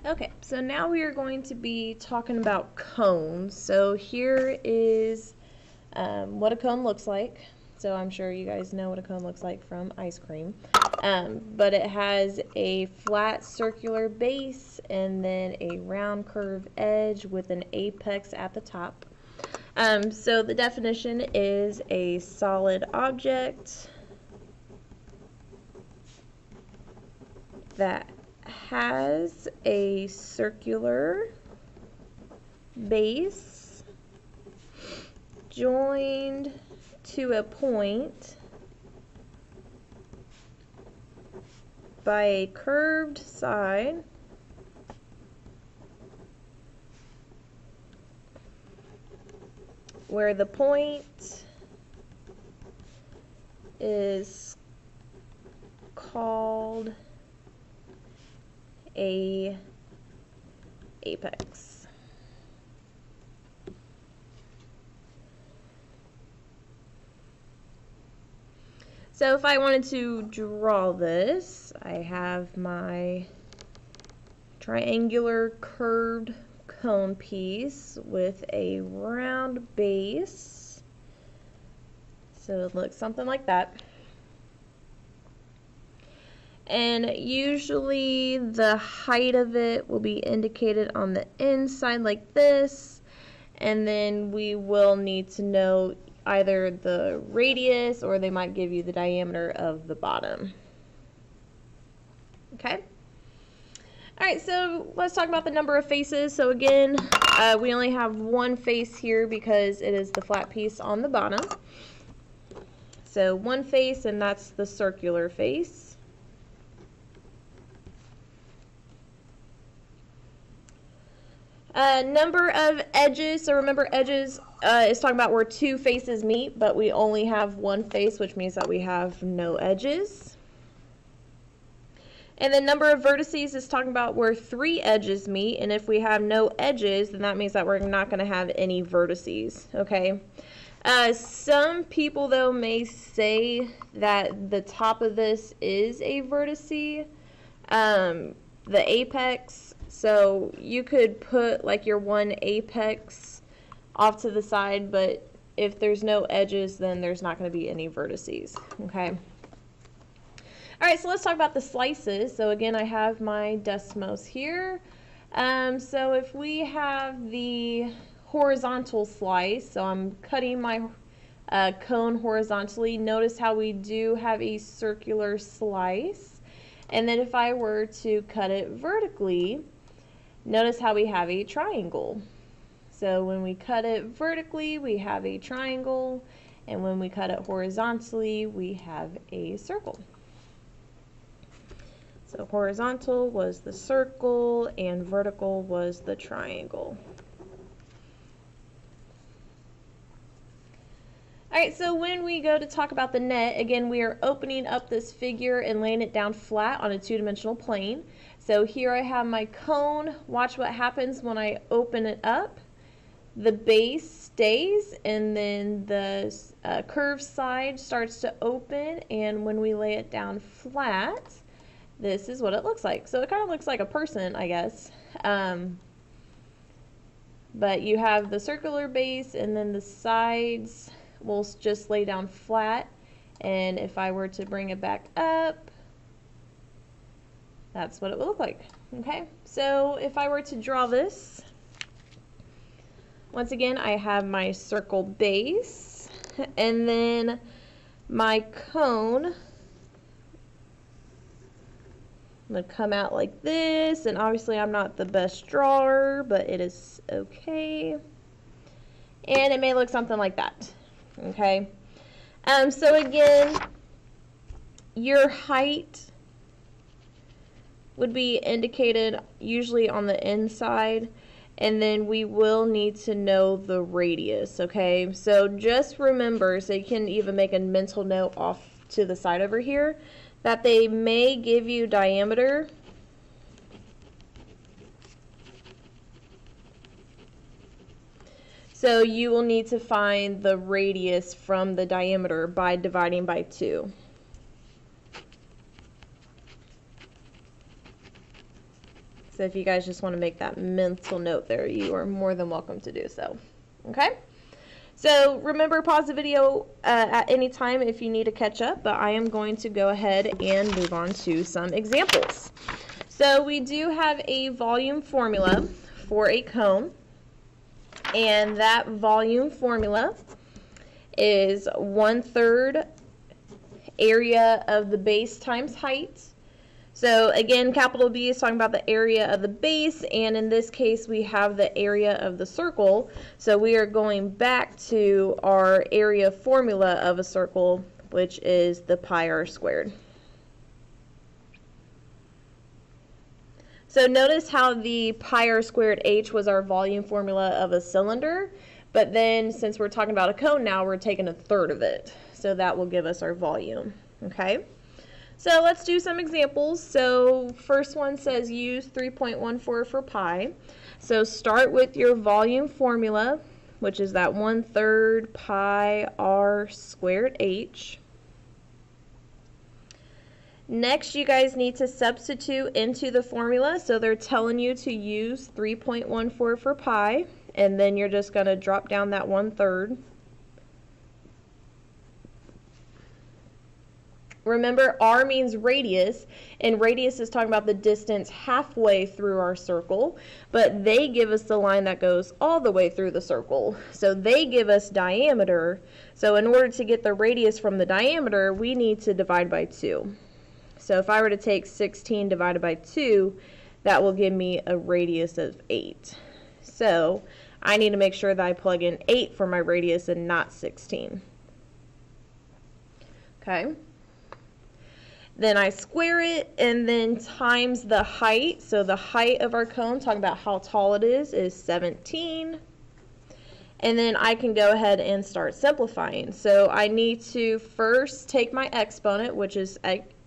Okay, so now we are going to be talking about cones. So here is what a cone looks like. So I'm sure you guys know what a cone looks like from ice cream. But it has a flat circular base and then a round curved edge with an apex at the top. So the definition is a solid object that has a circular base joined to a point by a curved side where the point is called a apex. So if I wanted to draw this, I have my triangular curved cone piece with a round base. So it looks something like that. And usually the height of it will be indicated on the inside like this, and then we will need to know either the radius or they might give you the diameter of the bottom. Okay? Alright, so let's talk about the number of faces. So again, we only have one face here because it is the flat piece on the bottom. So one face, and that's the circular face. Number of edges, so remember edges is talking about where two faces meet, but we only have one face, which means that we have no edges. And the number of vertices is talking about where three edges meet, and if we have no edges, then that means that we're not going to have any vertices, okay? Some people, though, may say that the top of this is a vertice, the apex. So you could put like your one apex off to the side, but if there's no edges, then there's not going to be any vertices, okay? All right, so let's talk about the slices. So again, I have my Desmos here. So if we have the horizontal slice, so I'm cutting my cone horizontally, notice how we do have a circular slice. And then if I were to cut it vertically, notice how we have a triangle. So when we cut it vertically, we have a triangle, and when we cut it horizontally, we have a circle. So horizontal was the circle, and vertical was the triangle. Alright, so when we go to talk about the net, again, we are opening up this figure and laying it down flat on a two-dimensional plane. So here I have my cone. Watch what happens when I open it up. The base stays, and then the curved side starts to open, and when we lay it down flat, this is what it looks like. So it kind of looks like a person, I guess. But you have the circular base, and then the sides will just lay down flat. And if I were to bring it back up, that's what it would look like. Okay, so if I were to draw this, once again, I have my circle base, and then my cone I'm going to come out like this, and obviously I'm not the best drawer, but it is okay. And it may look something like that, okay? So again, your height would be indicated usually on the inside, and then we will need to know the radius, okay? So just remember, so you can even make a mental note off to the side over here, that they may give you diameter. So you will need to find the radius from the diameter by dividing by 2. So if you guys just want to make that mental note there, you are more than welcome to do so. Okay? So remember, pause the video at any time if you need to catch up, but I am going to go ahead and move on to some examples. So we do have a volume formula for a cone, and that volume formula is 1/3 area of the base times height. So again, capital B is talking about the area of the base, and in this case we have the area of the circle. So we are going back to our area formula of a circle, which is the pi r squared. So notice how the pi r squared h was our volume formula of a cylinder, but then since we're talking about a cone now, we're taking 1/3 of it. So that will give us our volume, okay? So let's do some examples. So first one says use 3.14 for pi. So start with your volume formula, which is that 1/3 pi r squared h. Next, you guys need to substitute into the formula. So they're telling you to use 3.14 for pi, and then you're just going to drop down that 1/3. Remember, r means radius, and radius is talking about the distance halfway through our circle, but they give us the line that goes all the way through the circle. So they give us diameter. So in order to get the radius from the diameter, we need to divide by 2. So if I were to take 16 divided by 2, that will give me a radius of 8. So I need to make sure that I plug in 8 for my radius and not 16. Okay. Then I square it and then times the height. So the height of our cone, talking about how tall it is 17. And then I can go ahead and start simplifying. So I need to first take my exponent, which is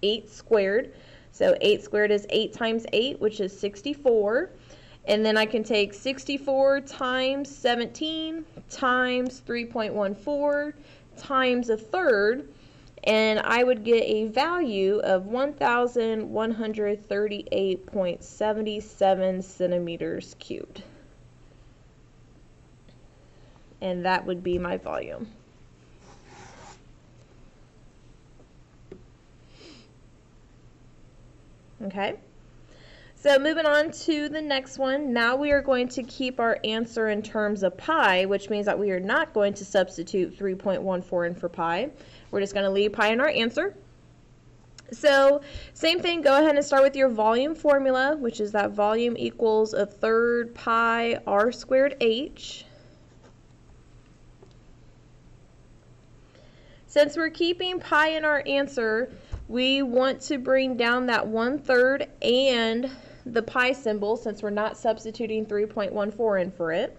8 squared. So 8 squared is 8 times 8, which is 64. And then I can take 64 times 17 times 3.14 times 1/3. And I would get a value of 1,138.77 centimeters cubed. And that would be my volume. Okay, so moving on to the next one. Now we are going to keep our answer in terms of pi, which means that we are not going to substitute 3.14 in for pi. We're just going to leave pi in our answer. So same thing, go ahead and start with your volume formula, which is that volume equals 1/3 pi r squared h. Since we're keeping pi in our answer, we want to bring down that 1/3 and the pi symbol, since we're not substituting 3.14 in for it.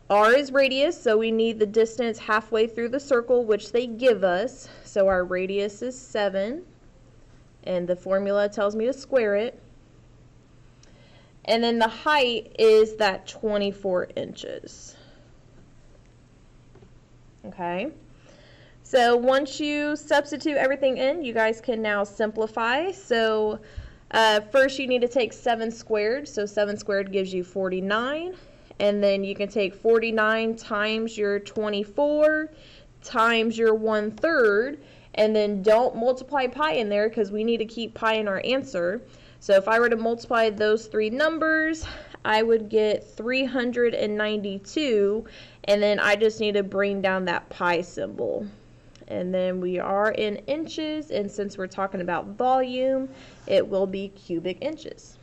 R is radius, so we need the distance halfway through the circle, which they give us. So our radius is 7, and the formula tells me to square it. And then the height is that 24 inches. Okay. So once you substitute everything in, you guys can now simplify. So first you need to take 7 squared. So 7 squared gives you 49. And then you can take 49 times your 24 times your 1/3. And then don't multiply pi in there because we need to keep pi in our answer. So if I were to multiply those three numbers, I would get 392. And then I just need to bring down that pi symbol. And then we are in inches, and since we're talking about volume, it will be cubic inches.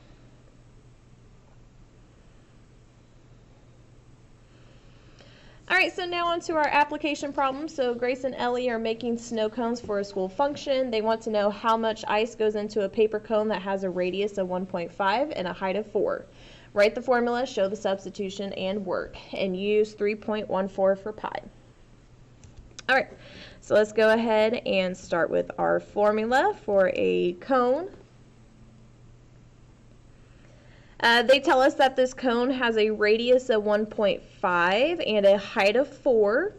All right, so now on to our application problem. So Grace and Ellie are making snow cones for a school function. They want to know how much ice goes into a paper cone that has a radius of 1.5 and a height of 4. Write the formula, show the substitution, and work. And use 3.14 for pi. All right, so let's go ahead and start with our formula for a cone. They tell us that this cone has a radius of 1.5 and a height of 4.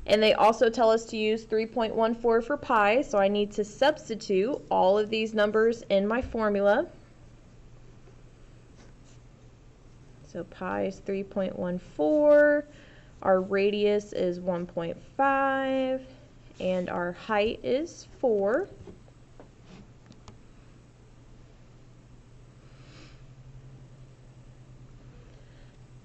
And they also tell us to use 3.14 for pi, so I need to substitute all of these numbers in my formula. So pi is 3.14, our radius is 1.5, and our height is 4.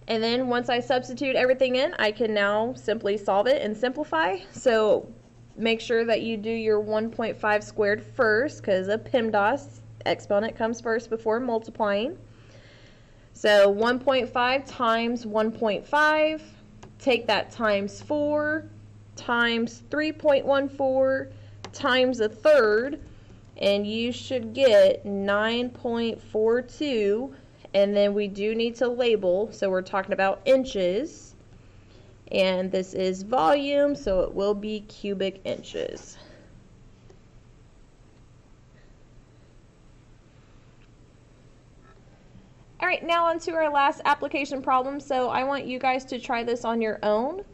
And then once I substitute everything in, I can now simply solve it and simplify. So make sure that you do your 1.5 squared first, because a PEMDAS exponent comes first before multiplying. So 1.5 times 1.5, take that times 4, times 3.14, times a third, and you should get 9.42. And then we do need to label, so we're talking about inches. And this is volume, so it will be cubic inches. All right, now on to our last application problem. So I want you guys to try this on your own.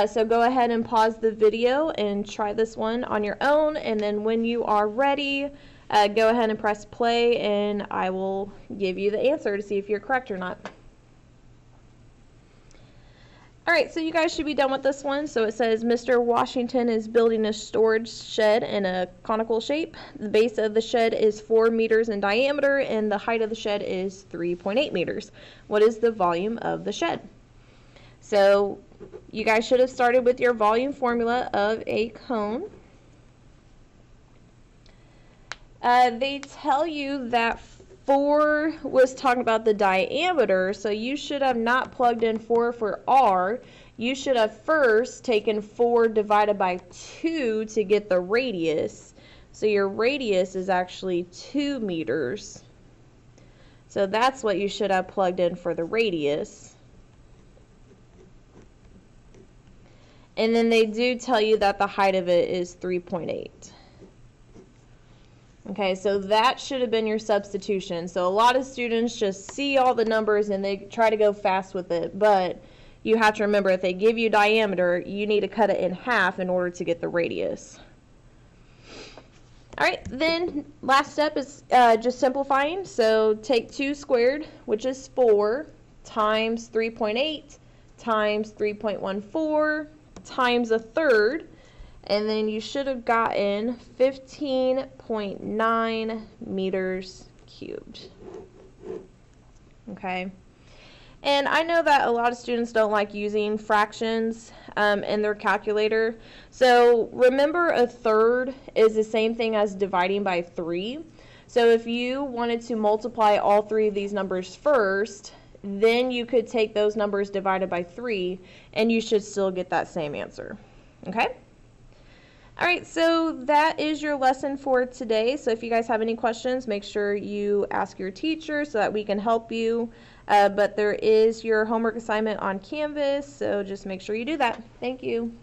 So go ahead and pause the video and try this one on your own. And then when you are ready, go ahead and press play, and I will give you the answer to see if you're correct or not. All right, so you guys should be done with this one. So it says Mr. Washington is building a storage shed in a conical shape. The base of the shed is 4 meters in diameter, and the height of the shed is 3.8 meters. What is the volume of the shed? So you guys should have started with your volume formula of a cone. They tell you that 4 was talking about the diameter, so you should have not plugged in 4 for R. You should have first taken 4 divided by 2 to get the radius. So your radius is actually 2 meters. So that's what you should have plugged in for the radius. And then they do tell you that the height of it is 3.8. Okay, so that should have been your substitution. So a lot of students just see all the numbers and they try to go fast with it, but you have to remember, if they give you diameter, you need to cut it in half in order to get the radius. All right, then last step is just simplifying. So take 2 squared, which is 4, times 3.8, times 3.14, times a third, and then you should have gotten 15.9 meters cubed. Okay. And I know that a lot of students don't like using fractions in their calculator. So remember, a third is the same thing as dividing by 3. So if you wanted to multiply all 3 of these numbers first, then you could take those numbers divided by 3, and you should still get that same answer. Okay? All right, so that is your lesson for today. So if you guys have any questions, make sure you ask your teacher so that we can help you. But there is your homework assignment on Canvas, so just make sure you do that. Thank you.